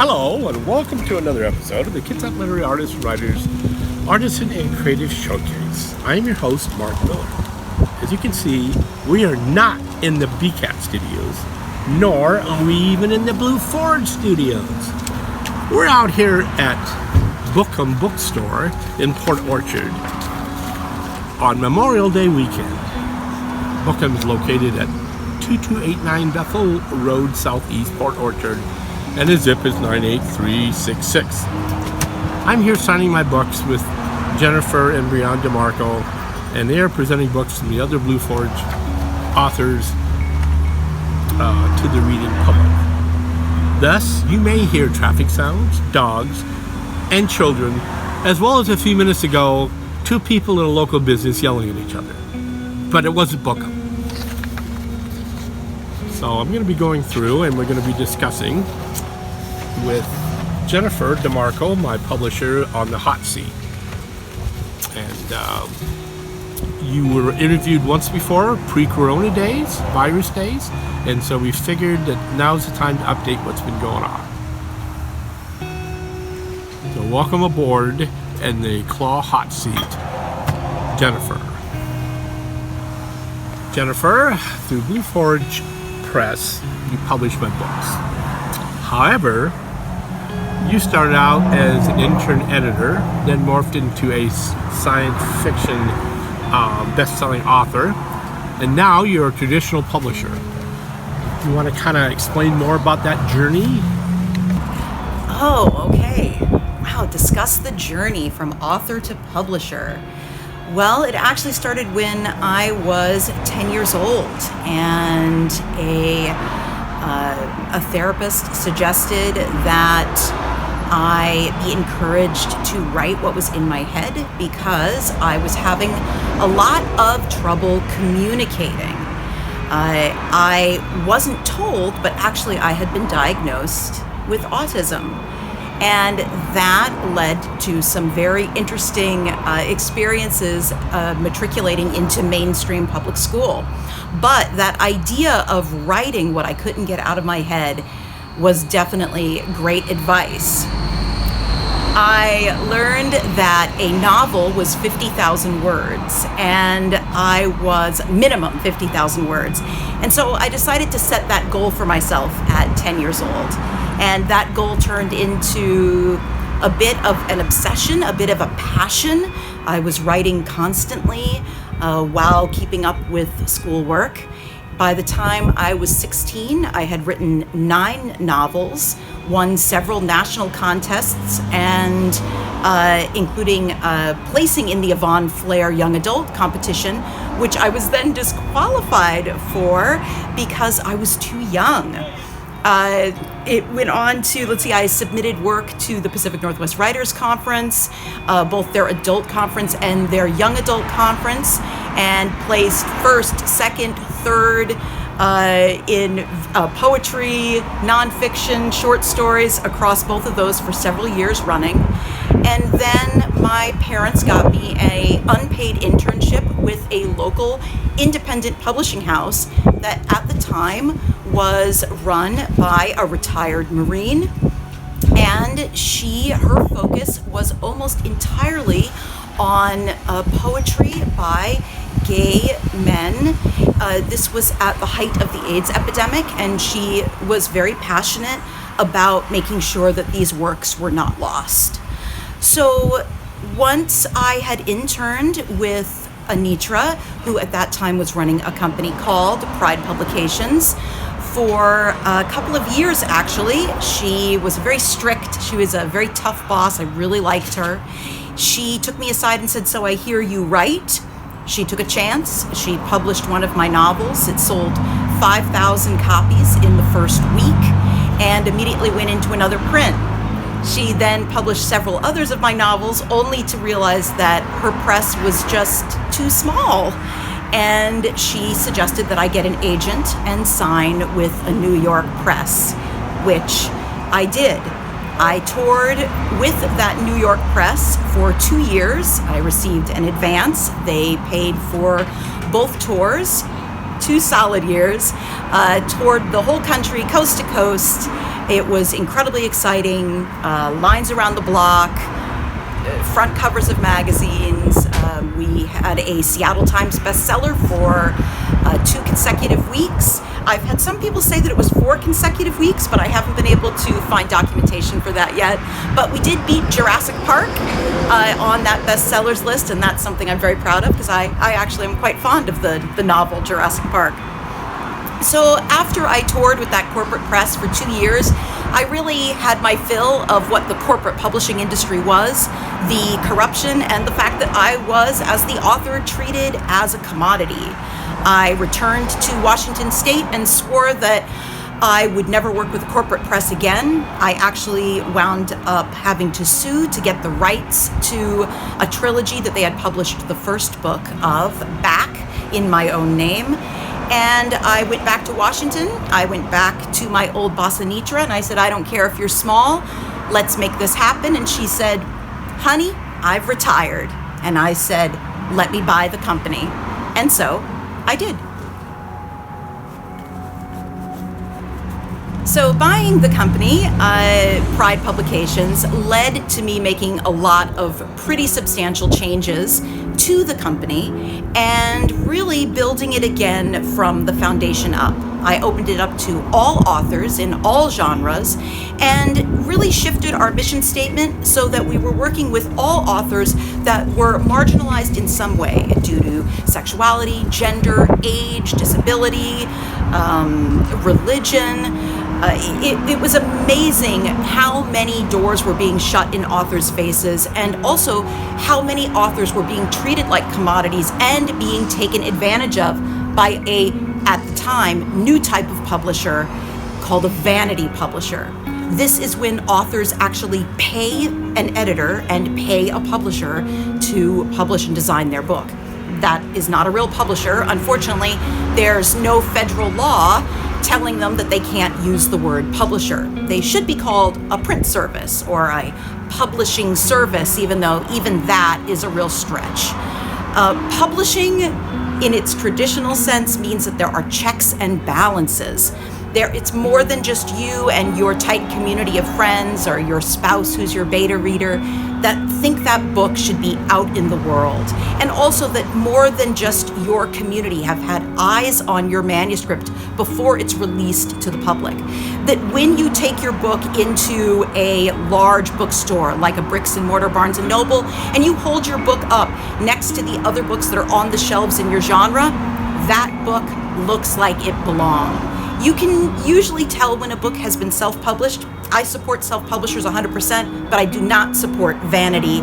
Hello, and welcome to another episode of the Kitsap Literary Artists, Writers, Artisan, and Creative Showcase. I am your host, Mark Miller. As you can see, we are not in the BCAT studios, nor are we even in the Blue Forge studios. We're out here at Book Em Bookstore in Port Orchard on Memorial Day weekend. Book Em is located at 2289 Bethel Road, Southeast, Port Orchard, and the zip is 98366. I'm here signing my books with Jennifer and DiMarco, and they are presenting books from the other Blue Forge authors to the reading public. Thus, you may hear traffic sounds, dogs, and children, as well as a few minutes ago, two people in a local business yelling at each other. But it wasn't Book Em. So I'm going to be going through and we're going to be discussing with Jennifer DiMarco, my publisher, on the hot seat. And you were interviewed once before, pre-corona days, virus days, and so we figured that now's the time to update what's been going on. So welcome aboard in the claw hot seat, Jennifer. Jennifer, through Blue Forge Press, you publish my books. However, you started out as an intern editor, then morphed into a science fiction best-selling author, and now you're a traditional publisher. You want to kind of explain more about that journey? Oh, okay. Wow, discuss the journey from author to publisher. Well, it actually started when I was 10 years old, and a therapist suggested that I be encouraged to write what was in my head because I was having a lot of trouble communicating. I wasn't told, but actually I had been diagnosed with autism. And that led to some very interesting experiences matriculating into mainstream public school. But that idea of writing what I couldn't get out of my head was definitely great advice. I learned that a novel was 50,000 words, and I was minimum 50,000 words. And so I decided to set that goal for myself at 10 years old. And that goal turned into a bit of an obsession, a bit of a passion. I was writing constantly while keeping up with schoolwork. By the time I was 16, I had written 9 novels, won several national contests, and including placing in the Yvonne Flair Young Adult competition, which I was then disqualified for because I was too young. It went on to, I submitted work to the Pacific Northwest Writers Conference, both their adult conference and their young adult conference, and placed first, second, third in poetry, nonfiction, short stories across both of those for several years running. And then my parents got me an unpaid internship with a local independent publishing house that at the time was run by a retired Marine, and her focus was almost entirely on poetry by gay men. This was at the height of the AIDS epidemic, and she was very passionate about making sure that these works were not lost. So once I had interned with Anitra, who at that time was running a company called Pride Publications, for a couple of years actually. She was very strict. She was a very tough boss. I really liked her. She took me aside and said, "So I hear you write." She took a chance. She published one of my novels. It sold 5,000 copies in the first week and immediately went into another print. She then published several others of my novels, only to realize that her press was just too small. And she suggested that I get an agent and sign with a New York press, which I did. I toured with that New York press for 2 years. I received an advance. They paid for both tours, 2 solid years, toured the whole country, coast to coast, It was incredibly exciting, lines around the block, front covers of magazines. We had a Seattle Times bestseller for 2 consecutive weeks. I've had some people say that it was 4 consecutive weeks, but I haven't been able to find documentation for that yet. But we did beat Jurassic Park on that bestsellers list, and that's something I'm very proud of because I actually am quite fond of the novel Jurassic Park. So after I toured with that corporate press for 2 years, I really had my fill of what the corporate publishing industry was, the corruption, and the fact that I was, as the author, treated as a commodity. I returned to Washington State and swore that I would never work with the corporate press again. I actually wound up having to sue to get the rights to a trilogy that they had published the first book of back in my own name. And I went back to Washington. I went back to my old boss, Anitra, and I said, I don't care if you're small, let's make this happen. And she said, honey, I've retired. And I said, let me buy the company. And so I did. So buying the company, Pride Publications, led to me making a lot of pretty substantial changes to the company and really building it again from the foundation up. I opened it up to all authors in all genres and really shifted our mission statement so that we were working with all authors that were marginalized in some way due to sexuality, gender, age, disability, religion. It was amazing how many doors were being shut in authors' faces, and also how many authors were being treated like commodities and being taken advantage of by a, at the time, new type of publisher called a vanity publisher. This is when authors actually pay an editor and pay a publisher to publish and design their book. That is not a real publisher. Unfortunately, there's no federal law telling them that they can't use the word publisher. They should be called a print service or a publishing service, even though even that is a real stretch. Publishing in its traditional sense means that there are checks and balances. It's more than just you and your tight community of friends or your spouse who's your beta reader that think that book should be out in the world. And also that more than just your community have had eyes on your manuscript before it's released to the public. That when you take your book into a large bookstore like a bricks and mortar Barnes and Noble and you hold your book up next to the other books that are on the shelves in your genre, that book looks like it belongs. You can usually tell when a book has been self-published. I support self-publishers 100%, but I do not support vanity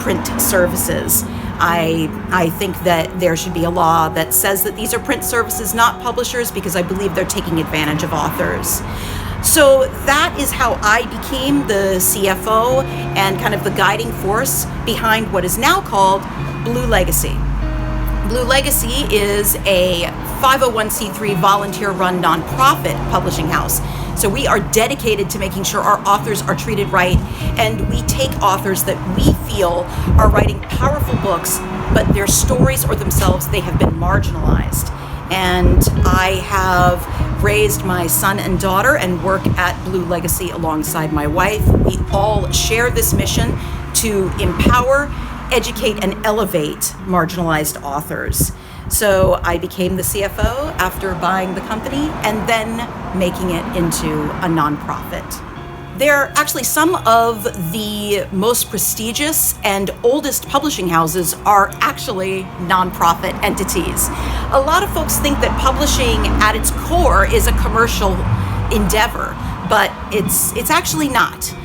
print services. I think that there should be a law that says that these are print services, not publishers, because I believe they're taking advantage of authors. So that is how I became the CFO and kind of the guiding force behind what is now called Blue Legacy. Blue Legacy is a 501c3 volunteer-run nonprofit publishing house. So we are dedicated to making sure our authors are treated right, and we take authors that we feel are writing powerful books, but their stories or themselves, they have been marginalized. And I have raised my son and daughter and work at Blue Legacy alongside my wife. We all share this mission to empower, educate, and elevate marginalized authors. So I became the CFO after buying the company and then making it into a nonprofit. They're actually some of the most prestigious and oldest publishing houses are actually nonprofit entities. A lot of folks think that publishing at its core is a commercial endeavor, but it's actually not.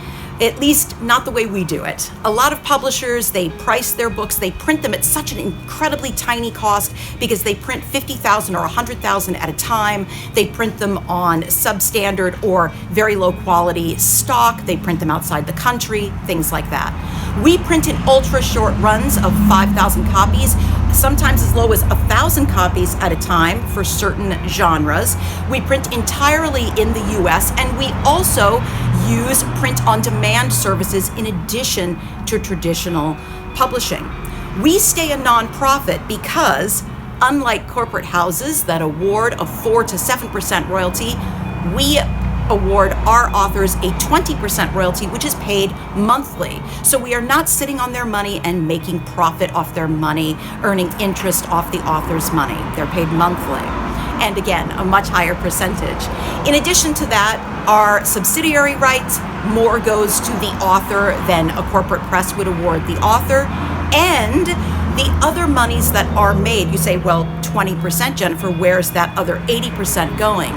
At least not the way we do it. A lot of publishers, they price their books, they print them at such an incredibly tiny cost because they print 50,000 or 100,000 at a time. They print them on substandard or very low quality stock. They print them outside the country, things like that. We print in ultra short runs of 5,000 copies, sometimes as low as 1,000 copies at a time for certain genres. We print entirely in the US, and we also use print on demand services in addition to traditional publishing. We stay a nonprofit because, unlike corporate houses that award a 4 to 7% royalty, we award our authors a 20% royalty, which is paid monthly. So we are not sitting on their money and making profit off their money, earning interest off the author's money. They're paid monthly. And again, a much higher percentage. In addition to that, our subsidiary rights, more goes to the author than a corporate press would award the author. And the other monies that are made, you say, well, 20%, Jennifer, where's that other 80% going?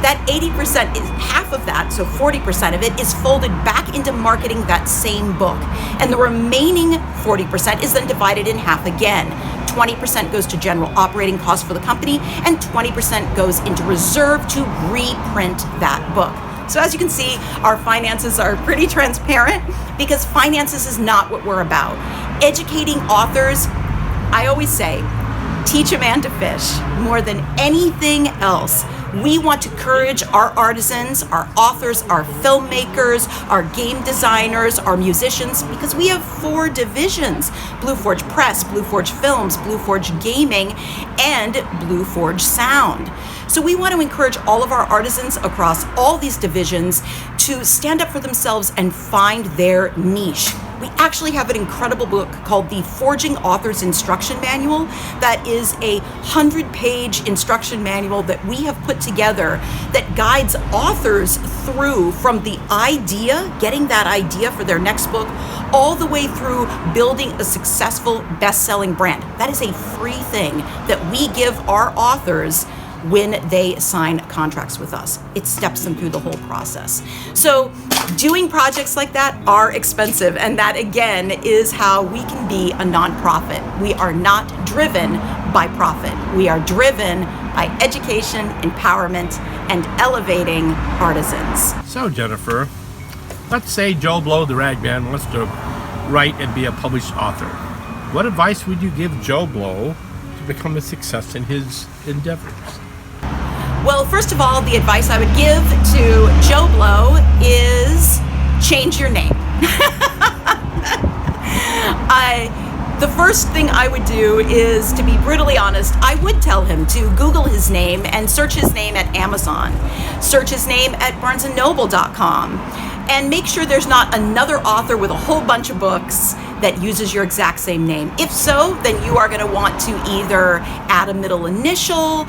That 80% is half of that, so 40% of it is folded back into marketing that same book. And the remaining 40% is then divided in half again. 20% goes to general operating costs for the company, and 20% goes into reserve to reprint that book. So as you can see, our finances are pretty transparent because finances is not what we're about. Educating authors, I always say, teach a man to fish more than anything else. We want to encourage our artisans, our authors, our filmmakers, our game designers, our musicians, because we have 4 divisions: Blue Forge Press, Blue Forge Films, Blue Forge Gaming, and Blue Forge Sound. So we want to encourage all of our artisans across all these divisions to stand up for themselves and find their niche. We actually have an incredible book called the Forging Author's Instruction Manual that is a 100-page instruction manual that we have put together that guides authors through from the idea, getting that idea for their next book, all the way through building a successful best-selling brand. That is a free thing that we give our authors when they sign contracts with us. It steps them through the whole process. So doing projects like that are expensive, and that again is how we can be a nonprofit. We are not driven by profit. We are driven by education, empowerment, and elevating artisans. So Jennifer, let's say Joe Blow, the ragman, wants to write and be a published author. What advice would you give Joe Blow to become a success in his endeavors? Well, first of all, the advice I would give to Joe Blow is change your name. The first thing I would do is, to be brutally honest, I would tell him to Google his name and search his name at Amazon. Search his name at barnesandnoble.com. And make sure there's not another author with a whole bunch of books that uses your exact same name. If so, then you are going to want to either add a middle initial,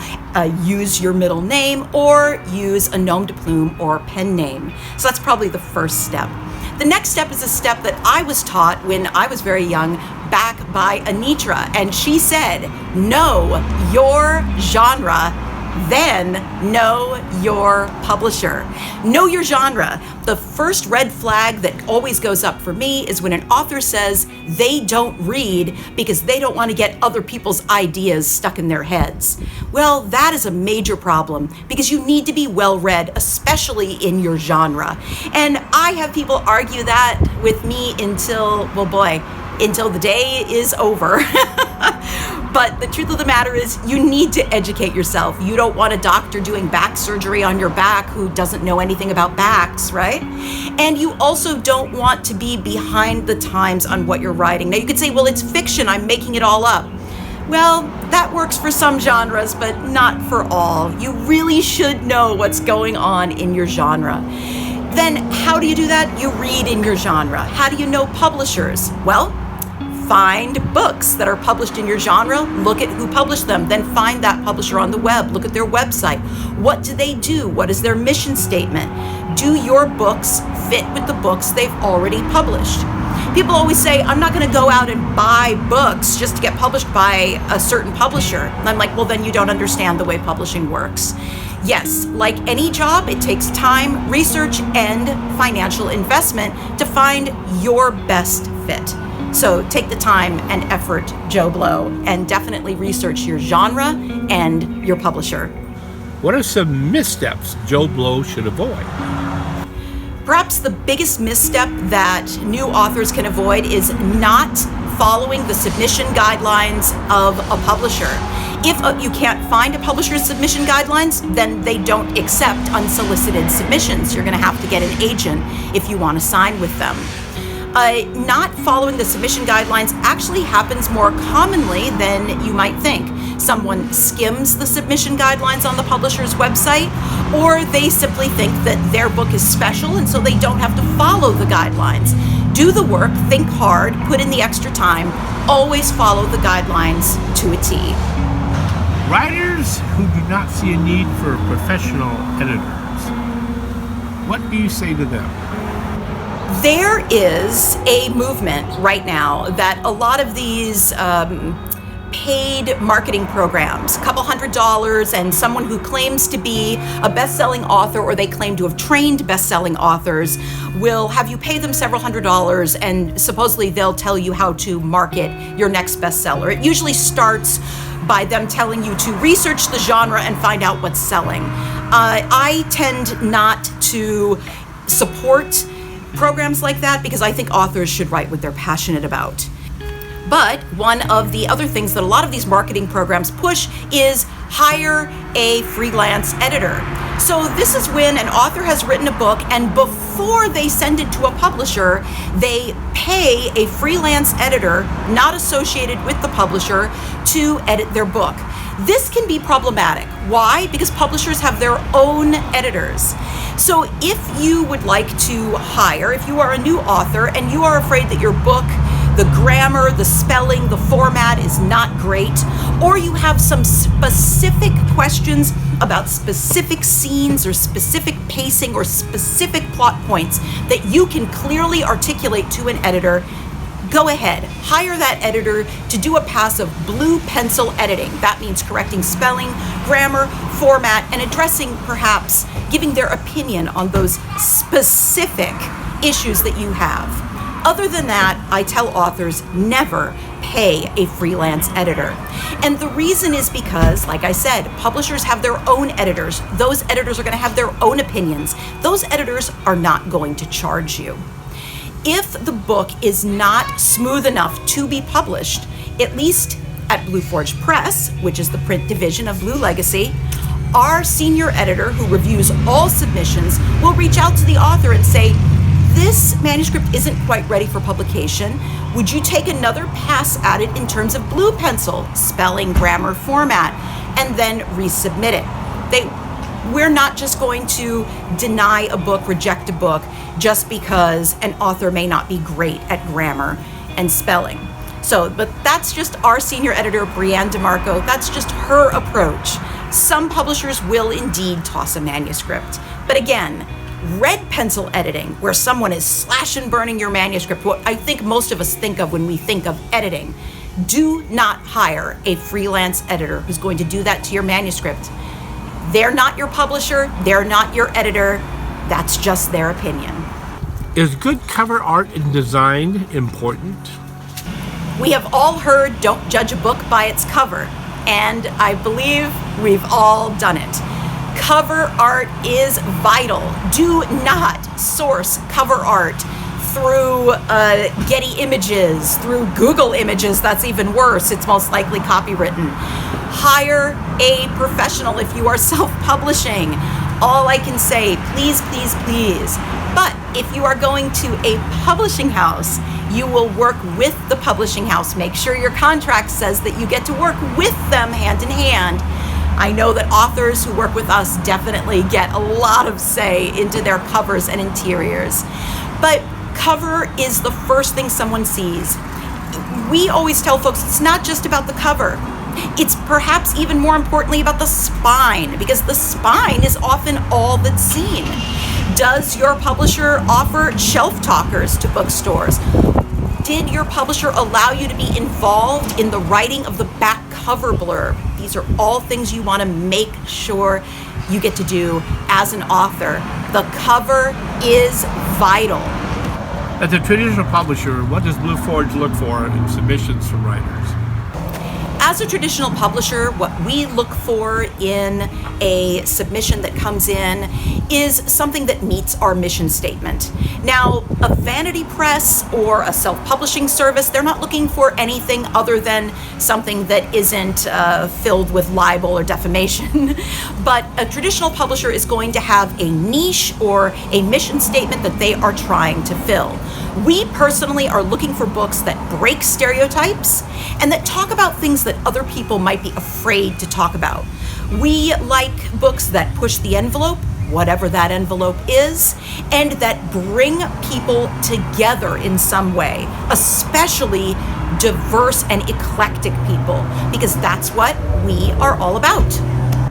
use your middle name, or use a nom de plume or pen name. So that's probably the first step. The next step is a step that I was taught when I was very young, back by Anitra, and she said, know your genre, then know your publisher. Know your genre. The first red flag that always goes up for me is when an author says they don't read because they don't want to get other people's ideas stuck in their heads. Well, that is a major problem because you need to be well read, especially in your genre. And I have people argue that with me until the day is over. But the truth of the matter is you need to educate yourself. You don't want a doctor doing back surgery on your back who doesn't know anything about backs, right? And you also don't want to be behind the times on what you're writing. Now you could say, well, it's fiction, I'm making it all up. Well, that works for some genres, but not for all. You really should know what's going on in your genre. Then how do you do that? You read in your genre. How do you know publishers? Well, find books that are published in your genre, look at who published them, then find that publisher on the web, look at their website. What do they do? What is their mission statement? Do your books fit with the books they've already published? People always say, I'm not going to go out and buy books just to get published by a certain publisher. And I'm like, well, then you don't understand the way publishing works. Yes, like any job, it takes time, research, and financial investment to find your best fit. So take the time and effort, Joe Blow, and definitely research your genre and your publisher. What are some missteps Joe Blow should avoid? Perhaps the biggest misstep that new authors can avoid is not following the submission guidelines of a publisher. If you can't find a publisher's submission guidelines, then they don't accept unsolicited submissions. You're going to have to get an agent if you want to sign with them. Not following the submission guidelines actually happens more commonly than you might think. someone skims the submission guidelines on the publisher's website, or they simply think that their book is special and so they don't have to follow the guidelines. Do the work, think hard, put in the extra time, always follow the guidelines to a T. Writers who do not see a need for professional editors, what do you say to them? There is a movement right now that a lot of these paid marketing programs, a couple $100, and someone who claims to be a best-selling author, or they claim to have trained best-selling authors, will have you pay them several $100, and supposedly they'll tell you how to market your next bestseller. It usually starts by them telling you to research the genre and find out what's selling. I tend not to support programs like that because I think authors should write what they're passionate about. But one of the other things that a lot of these marketing programs push is hire a freelance editor. So this is when an author has written a book, and before they send it to a publisher, they pay a freelance editor not associated with the publisher to edit their book. This can be problematic. Why? Because publishers have their own editors. So if you would like to hire, if you are a new author and you are afraid that your book, the grammar, the spelling, the format is not great, or you have some specific questions about specific scenes or specific pacing or specific plot points that you can clearly articulate to an editor, go ahead, hire that editor to do a pass of blue pencil editing. That means correcting spelling, grammar, format, and addressing, perhaps, giving their opinion on those specific issues that you have. Other than that, I tell authors never pay a freelance editor. And the reason is because, like I said, publishers have their own editors. Those editors are going to have their own opinions. Those editors are not going to charge you. If the book is not smooth enough to be published, at least at Blue Forge Press, which is the print division of Blue Legacy, our senior editor, who reviews all submissions, will reach out to the author and say, this manuscript isn't quite ready for publication. Would you take another pass at it in terms of blue pencil, spelling, grammar, format, and then resubmit it? We're not just going to deny a book, reject a book, just because an author may not be great at grammar and spelling. But that's just our senior editor, Jennifer DiMarco. That's just her approach. Some publishers will indeed toss a manuscript. But again, red pencil editing, where someone is slash and burning your manuscript, what I think most of us think of when we think of editing, do not hire a freelance editor who's going to do that to your manuscript. They're not your publisher, they're not your editor, that's just their opinion. Is good cover art and design important? We have all heard, don't judge a book by its cover, and I believe we've all done it. Cover art is vital. Do not source cover art through Getty Images, through Google Images. That's even worse. It's most likely copywritten. Hire a professional if you are self-publishing. All I can say, please, please, please. But if you are going to a publishing house, you will work with the publishing house. Make sure your contract says that you get to work with them hand in hand. I know that authors who work with us definitely get a lot of say into their covers and interiors. But cover is the first thing someone sees. We always tell folks it's not just about the cover. It's perhaps even more importantly about the spine, because the spine is often all that's seen. Does your publisher offer shelf talkers to bookstores? Did your publisher allow you to be involved in the writing of the back cover blurb? These are all things you want to make sure you get to do as an author. The cover is vital. As a traditional publisher, what does Blue Forge look for in submissions from writers? As a traditional publisher, what we look for in a submission that comes in is something that meets our mission statement. Now, a vanity press or a self-publishing service, they're not looking for anything other than something that isn't filled with libel or defamation. But a traditional publisher is going to have a niche or a mission statement that they are trying to fill. We personally are looking for books that break stereotypes and that talk about things that other people might be afraid to talk about. We like books that push the envelope, whatever that envelope is, and that bring people together in some way, especially diverse and eclectic people, because that's what we are all about.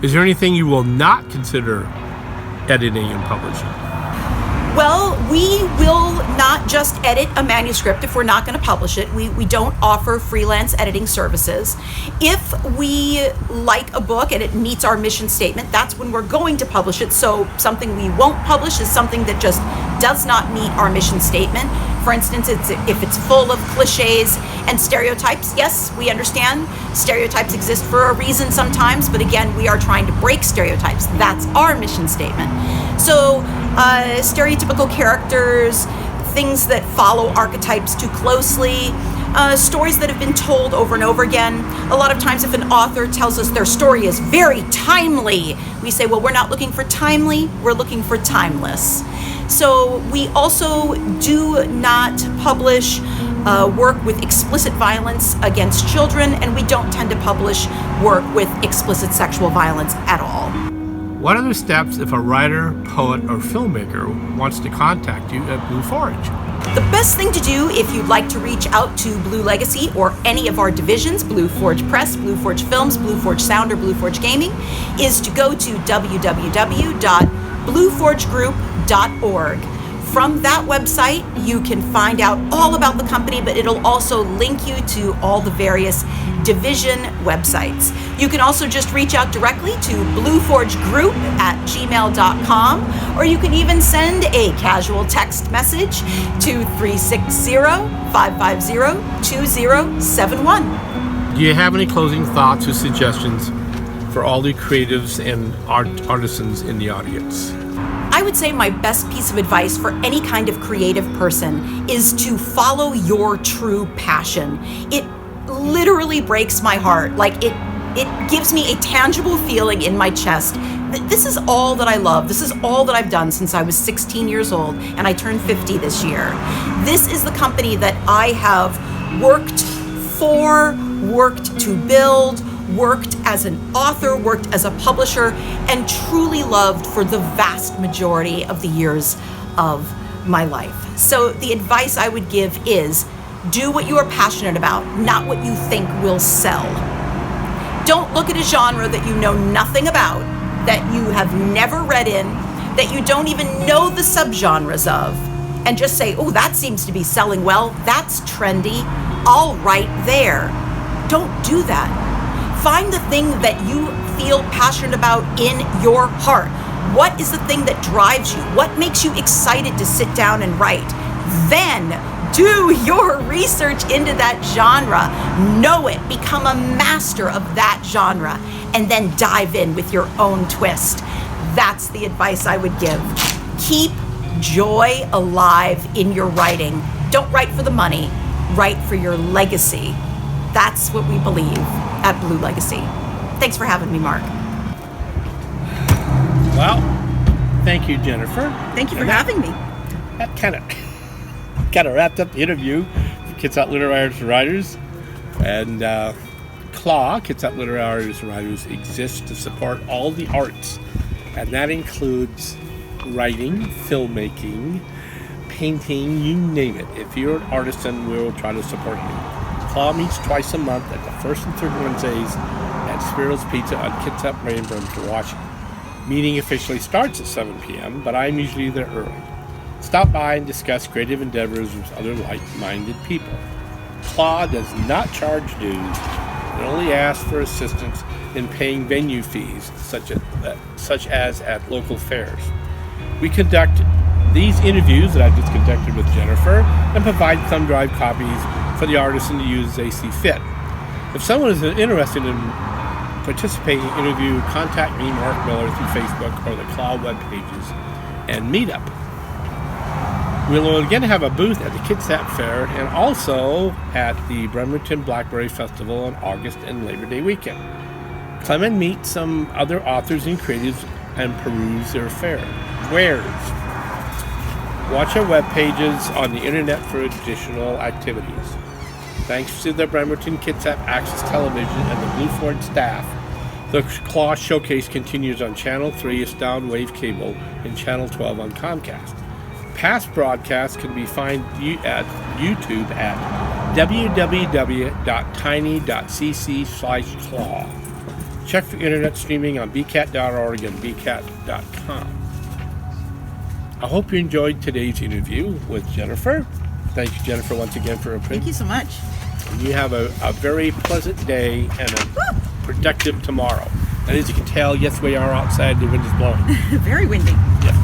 Is there anything you will not consider editing and publishing? Well, we will not just edit a manuscript if we're not going to publish it. We don't offer freelance editing services. If we like a book and it meets our mission statement, that's when we're going to publish it. So something we won't publish is something that just does not meet our mission statement. For instance, if it's full of cliches and stereotypes, yes, we understand. Stereotypes exist for a reason sometimes, but again, we are trying to break stereotypes. That's our mission statement. So stereotypical characters, things that follow archetypes too closely, stories that have been told over and over again. A lot of times if an author tells us their story is very timely, we say, well, we're not looking for timely, we're looking for timeless. So we also do not publish work with explicit violence against children, and we don't tend to publish work with explicit sexual violence at all. What are the steps if a writer, poet, or filmmaker wants to contact you at Blue Forge? The best thing to do if you'd like to reach out to Blue Legacy or any of our divisions, Blue Forge Press, Blue Forge Films, Blue Forge Sound, or Blue Forge Gaming, is to go to www.blueforgegroup.org. From that website, you can find out all about the company, but it'll also link you to all the various division websites. You can also just reach out directly to blueforgegroup@gmail.com, or you can even send a casual text message to 360-550-2071. Do you have any closing thoughts or suggestions for all the creatives and artisans in the audience? I would say my best piece of advice for any kind of creative person is to follow your true passion. It literally breaks my heart. Like it gives me a tangible feeling in my chest. This is all that I love. This is all that I've done since I was 16 years old, and I turned 50 this year. This is the company that I have worked for, worked to build, worked as an author, worked as a publisher, and truly loved for the vast majority of the years of my life. So the advice I would give is do what you are passionate about, not what you think will sell. Don't look at a genre that you know nothing about, that you have never read in, that you don't even know the subgenres of, and just say, oh, that seems to be selling well, that's trendy, I'll write there. Don't do that. Find the thing that you feel passionate about in your heart. What is the thing that drives you? What makes you excited to sit down and write? Then do your research into that genre. Know it. Become a master of that genre. And then dive in with your own twist. That's the advice I would give. Keep joy alive in your writing. Don't write for the money. Write for your legacy. That's what we believe at Blue Legacy. Thanks for having me, Mark. Well, thank you, Jennifer. Thank you for having me. That kind of wrapped up the interview for Kitsap Literary Artists and Writers. And CLAW, Kitsap Literary Artists and Writers, exists to support all the arts. And that includes writing, filmmaking, painting, you name it. If you're an artisan, we will try to support you. CLAW meets twice a month at the first and third Wednesdays at Spiro's Pizza on Kitsap Way in Bremerton, Washington. Meeting officially starts at 7 p.m., but I'm usually there early. Stop by and discuss creative endeavors with other like-minded people. CLAW does not charge dues and only asks for assistance in paying venue fees, such as at local fairs. We conduct these interviews that I've just conducted with Jennifer and provide thumb drive copies for the artisan to use as they see fit. If someone is interested in participating in the interview, contact me, Mark Miller, through Facebook or the CLAW web pages and Meetup. We'll again have a booth at the Kitsap Fair and also at the Bremerton Blackberry Festival on August and Labor Day weekend. Come and meet some other authors and creatives and peruse their wares. Watch our web pages on the internet for additional activities. Thanks to the Bremerton Kitsap Access Television and the Blue Ford staff, the Claw Showcase continues on Channel 3 is downwave cable and Channel 12 on Comcast. Past broadcasts can be found at YouTube at www.tiny.cc/claw. Check for internet streaming on bcat.org and bcat.com. I hope you enjoyed today's interview with Jennifer. Thank you, Jennifer, once again for appearing. Thank you so much. And you have a very pleasant day and a productive tomorrow. And as you can tell, yes, we are outside. The wind is blowing. Very windy. Yes.